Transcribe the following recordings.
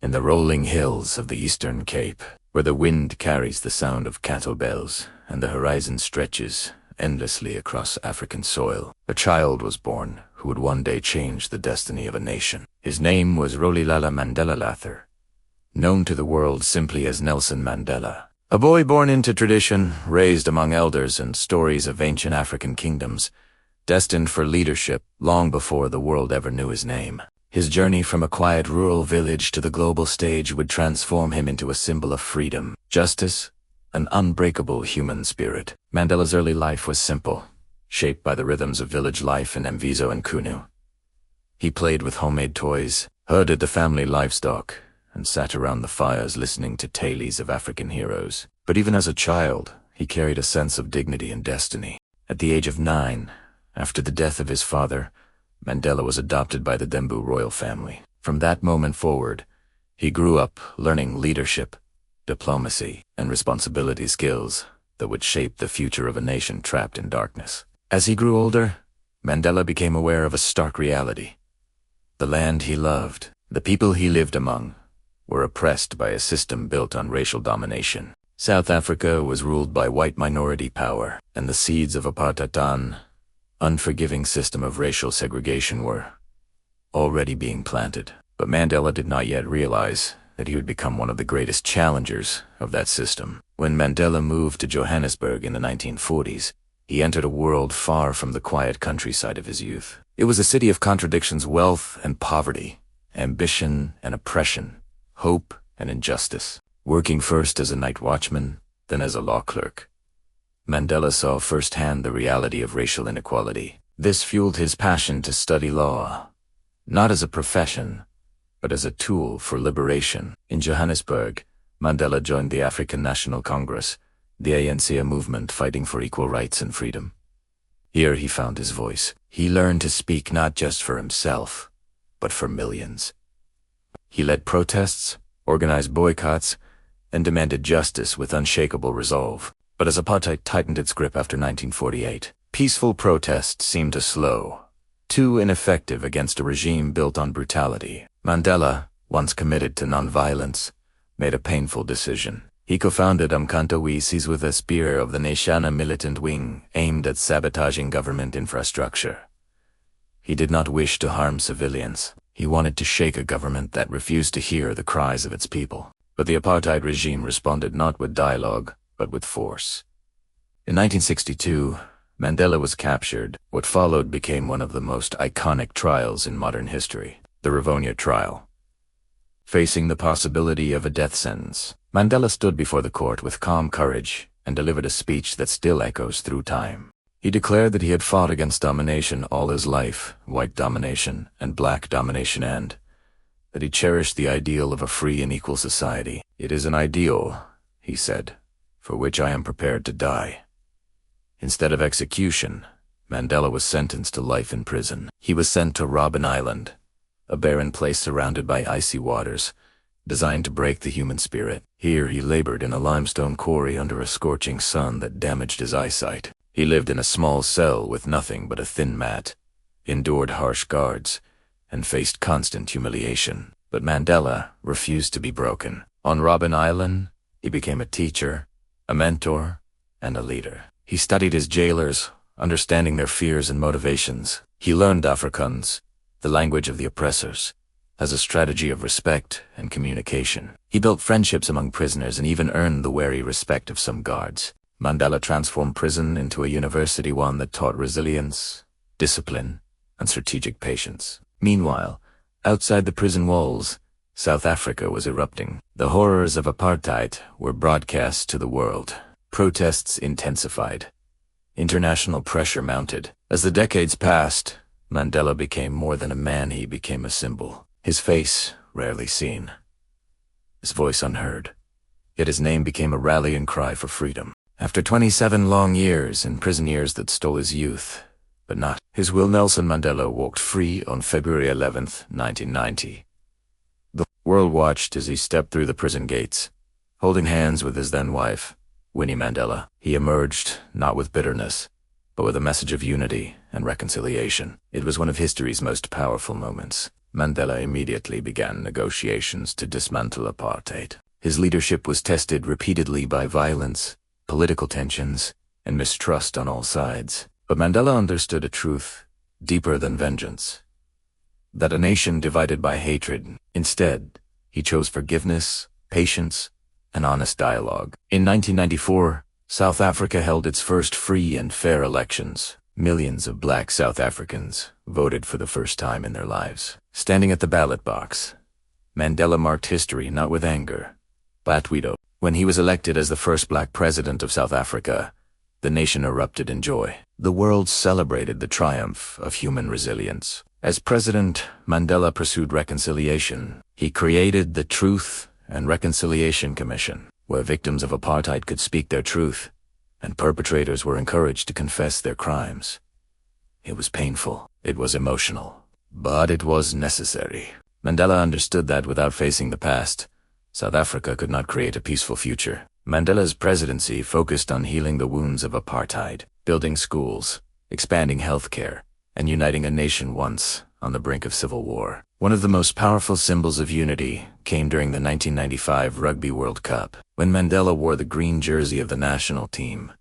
in the rolling hills of the Eastern Cape, where the wind carries the sound of cattle bells and the horizon stretches endlessly across African soil, a child was born who would one day change the destiny of a nation. His name was Rolihlahla Mandela Lather, known to the world simply as Nelson Mandela. A boy born into tradition, raised among elders and stories of ancient African kingdoms, destined for leadership long before the world ever knew his name. His journey from a quiet rural village to the global stage would transform him into a symbol of freedom, justice, an unbreakable human spirit. Mandela's early life was simple, shaped by the rhythms of village life in Mvizo and Kunu. He played with homemade toys, herded the family livestock, and sat around the fires listening to tales of African heroes. But even as a child, he carried a sense of dignity and destiny. At the age of 9, after the death of his father, Mandela was adopted by the Dembu royal family. From that moment forward, he grew up learning leadership, diplomacy, and responsibility skills that would shape the future of a nation trapped in darkness. As he grew older, Mandela became aware of a stark reality. The land he loved, the people he lived among, were oppressed by a system built on racial domination. South Africa was ruled by white minority power, and the seeds of Apartheid, unforgiving system of racial segregation, were already being planted. But Mandela did not yet realize that he would become one of the greatest challengers of that system. When Mandela moved to Johannesburg in the 1940s, he entered a world far from the quiet countryside of his youth. It was a city of contradictions, wealth and poverty, ambition and oppression, hope and injustice. Working first as a night watchman, then as a law clerk, Mandela saw firsthand the reality of racial inequality. This fueled his passion to study law, not as a profession, but as a tool for liberation. In Johannesburg, Mandela joined the African National Congress, the ANC, a movement fighting for equal rights and freedom. Here he found his voice. He learned to speak not just for himself, but for millions. He led protests, organized boycotts, and demanded justice with unshakable resolve. But as apartheid tightened its grip after 1948, peaceful protests seemed to slow, too ineffective against a regime built on brutality. Mandela, once committed to nonviolence, made a painful decision. He co-founded Umkhonto we Sizwe with a spear of the Nation, a militant wing aimed at sabotaging government infrastructure. He did not wish to harm civilians. He wanted to shake a government that refused to hear the cries of its people. But the apartheid regime responded not with dialogue, but with force. In 1962, Mandela was captured. What followed became one of the most iconic trials in modern history, the Rivonia trial. Facing the possibility of a death sentence, Mandela stood before the court with calm courage and delivered a speech that still echoes through time. He declared that he had fought against domination all his life, white domination and black domination, and that he cherished the ideal of a free and equal society. "It is an ideal," he said, "for which I am prepared to die." Instead of execution, Mandela was sentenced to life in prison. He was sent to Robben Island, a barren place surrounded by icy waters, designed to break the human spirit. Here he labored in a limestone quarry under a scorching sun that damaged his eyesight. He lived in a small cell with nothing but a thin mat, endured harsh guards, and faced constant humiliation. But Mandela refused to be broken. On Robben Island, he became a teacher, a mentor, and a leader. He studied his jailers, understanding their fears and motivations. He learned Afrikaans, the language of the oppressors, as a strategy of respect and communication. He built friendships among prisoners and even earned the wary respect of some guards. Mandela transformed prison into a university, one that taught resilience, discipline, and strategic patience. Meanwhile, outside the prison walls, South Africa was erupting. The horrors of apartheid were broadcast to the world. Protests intensified. International pressure mounted. As the decades passed, Mandela became more than a man, he became a symbol. His face rarely seen, his voice unheard. Yet his name became a rallying cry for freedom. After 27 long years in prison, years that stole his youth, but not his will, Nelson Mandela walked free on February 11th, 1990. The world watched as he stepped through the prison gates, holding hands with his then-wife, Winnie Mandela. He emerged not with bitterness, but with a message of unity and reconciliation. It was one of history's most powerful moments. Mandela immediately began negotiations to dismantle apartheid. His leadership was tested repeatedly by violence, political tensions, and mistrust on all sides. But Mandela understood a truth deeper than vengeance: that a nation divided by hatred. Instead, he chose forgiveness, patience, and honest dialogue. In 1994, South Africa held its first free and fair elections. Millions of black South Africans voted for the first time in their lives. Standing at the ballot box, Mandela marked history not with anger, but with hope. When he was elected as the first black president of South Africa, the nation erupted in joy. The world celebrated the triumph of human resilience. As president, Mandela pursued reconciliation. He created the Truth and Reconciliation Commission, where victims of apartheid could speak their truth, and perpetrators were encouraged to confess their crimes. It was painful, it was emotional, but it was necessary. Mandela understood that without facing the past, South Africa could not create a peaceful future. Mandela's presidency focused on healing the wounds of apartheid, building schools, expanding healthcare, and uniting a nation once on the brink of civil war. One of the most powerful symbols of unity came during the 1995 Rugby World Cup, when Mandela wore the green jersey of the national team,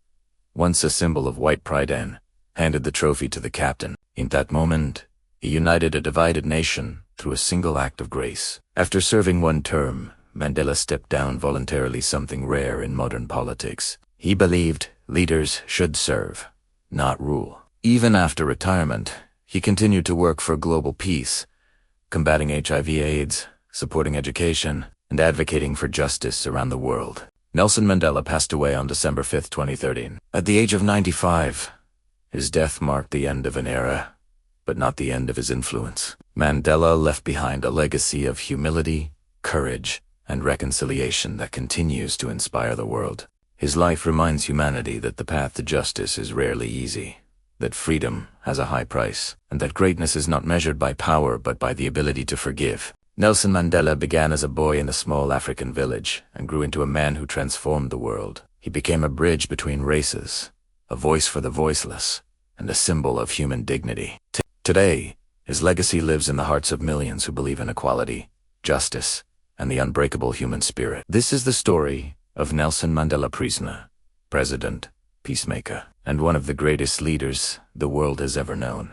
once a symbol of white pride, and handed the trophy to the captain. In that moment, he united a divided nation through a single act of grace. After serving one term, Mandela stepped down voluntarily, something rare in modern politics. He believed leaders should serve, not rule. Even after retirement, he continued to work for global peace, combating HIV/AIDS, supporting education, and advocating for justice around the world. Nelson Mandela passed away on December 5, 2013. At the age of 95, his death marked the end of an era, but not the end of his influence. Mandela left behind a legacy of humility, courage, and reconciliation that continues to inspire the world. His life reminds humanity that the path to justice is rarely easy, that freedom has a high price, and that greatness is not measured by power but by the ability to forgive. Nelson Mandela began as a boy in a small African village and grew into a man who transformed the world. He became a bridge between races, a voice for the voiceless, and a symbol of human dignity. Today, his legacy lives in the hearts of millions who believe in equality, justice, and the unbreakable human spirit. This is the story of Nelson Mandela, prisoner, president, peacemaker, and one of the greatest leaders the world has ever known.